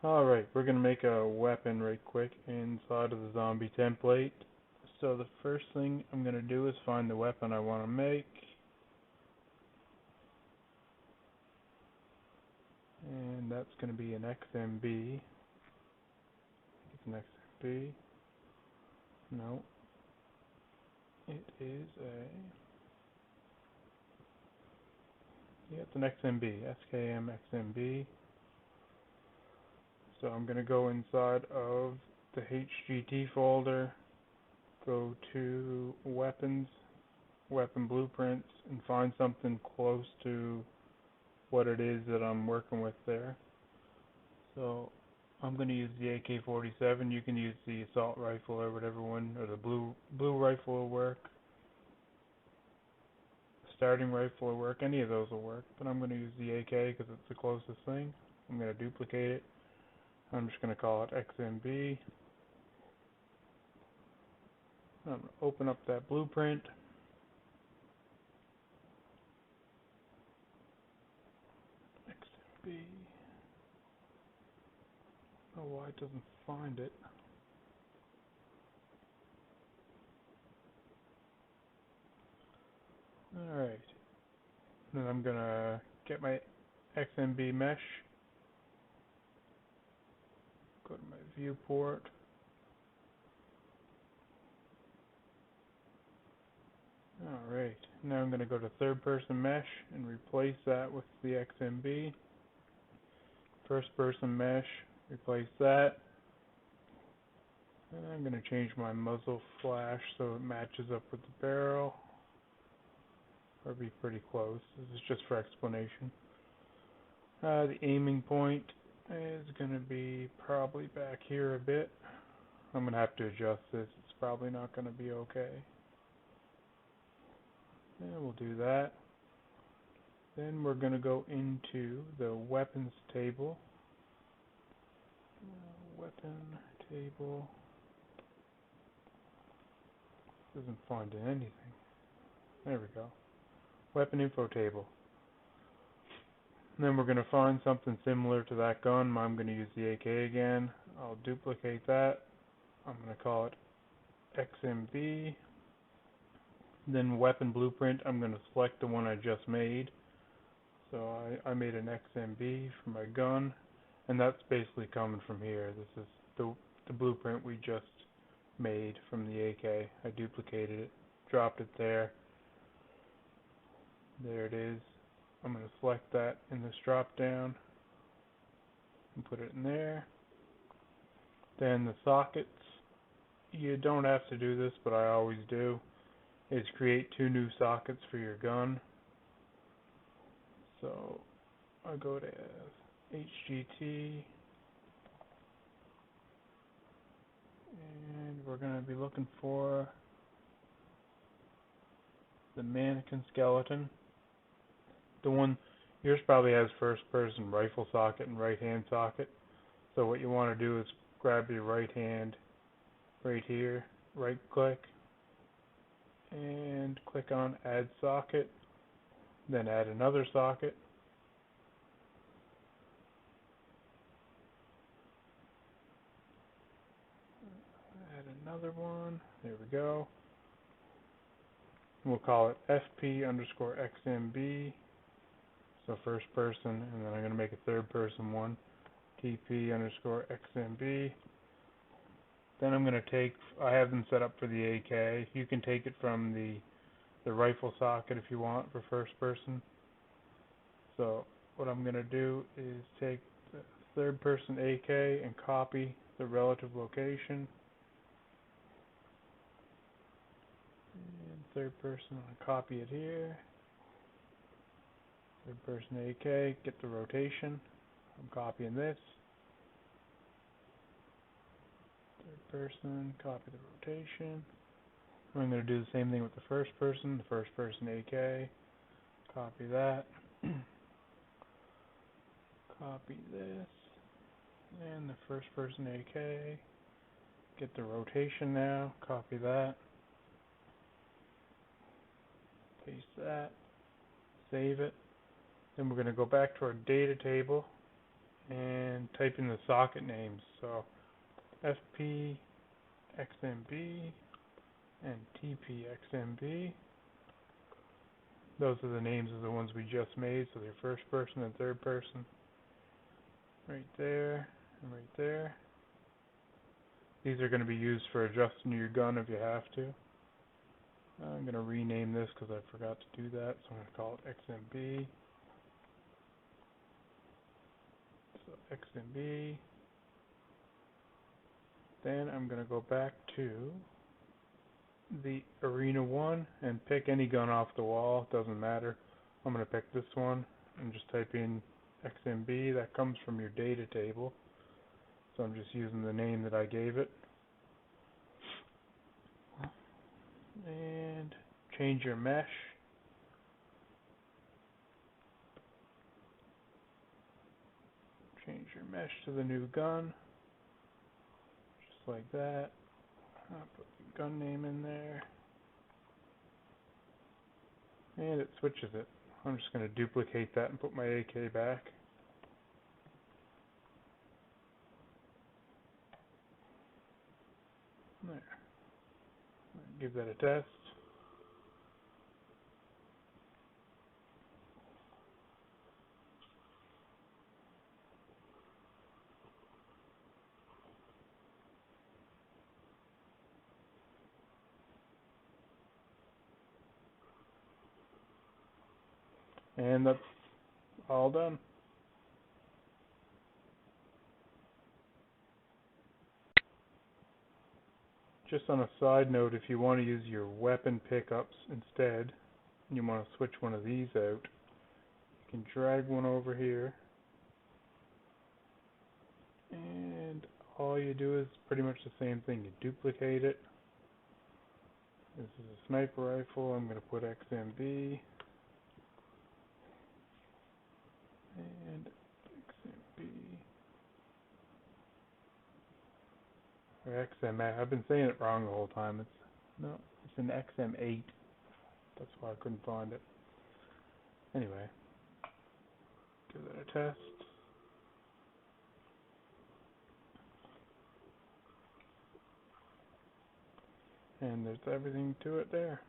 Alright, we're going to make a weapon right quick inside of the zombie template. So the first thing I'm going to do is find the weapon I want to make. And that's going to be an XMB. It's an XMB. No. It is it's an XMB. SKM XMB. So I'm going to go inside of the HGT folder, go to weapons, weapon blueprints, and find something close to what it is that I'm working with there. So I'm going to use the AK-47. You can use the assault rifle or whatever one, or the blue rifle will work. Starting rifle will work. Any of those will work. But I'm going to use the AK because it's the closest thing. I'm going to duplicate it. I'm just going to call it XMB. I'm going to open up that blueprint. XMB. Oh, why it doesn't find it. Alright. Then I'm going to get my XMB mesh. Go to my viewport. Alright, now I'm going to go to third person mesh and replace that with the XMB. First person mesh, replace that. And I'm going to change my muzzle flash so it matches up with the barrel. Or be pretty close. This is just for explanation. The aiming point is going to be probably back here a bit. I'm going to have to adjust this. It's probably not going to be okay. And we'll do that. Then we're going to go into the weapons table. Weapon table. Doesn't find anything. There we go. Weapon info table. And then we're going to find something similar to that gun. I'm going to use the AK again. I'll duplicate that. I'm going to call it XMB. Then weapon blueprint, I'm going to select the one I just made. So I made an XMB for my gun, and that's basically coming from here. This is the blueprint we just made from the AK. I duplicated it, dropped it there. There it is. I'm going to select that in this drop down and put it in there. Then the sockets, you don't have to do this, but I always do, is create 2 new sockets for your gun. So I go to HGT, and we're going to be looking for the mannequin skeleton. The one, yours probably has first person rifle socket and right hand socket. So what you want to do is grab your right hand right here, right click, and click on add socket, then add another socket. Add another one, there we go. We'll call it FP_XMB, so first person, and then I'm going to make a third person one, TP_XMB. Then I'm going to take, I have them set up for the AK. You can take it from the rifle socket if you want for first person. So what I'm going to do is take the third person AK and copy the relative location. And third person, I'll copy it here. Third person AK, get the rotation. I'm copying this. Third person, copy the rotation. I'm going to do the same thing with the first person AK. Copy that. Copy this. And the first person AK. Get the rotation now. Copy that. Paste that. Save it. Then we're going to go back to our data table and type in the socket names. So FP XMB and TP XMB. Those are the names of the ones we just made, so they're first person and third person. Right there and right there. These are going to be used for adjusting your gun if you have to. I'm going to rename this because I forgot to do that, so I'm going to call it XMB. So XMB. Then I'm going to go back to the Arena one and pick any gun off the wall, doesn't matter. I'm going to pick this one and just type in XMB. That comes from your data table, so I'm just using the name that I gave it. And change your mesh. Change your mesh to the new gun, just like that. I'll put the gun name in there. And it switches it. I'm just going to duplicate that and put my AK back. There. Give that a test. And that's all done. Just on a side note, if you want to use your weapon pickups instead, and you want to switch one of these out, you can drag one over here, and all you do is pretty much the same thing. You duplicate it. This is a sniper rifle. I'm going to put XMB and XMB or XMA. I've been saying it wrong the whole time. It's an XM8. That's why I couldn't find it. Anyway, give that a test. And there's everything to it there.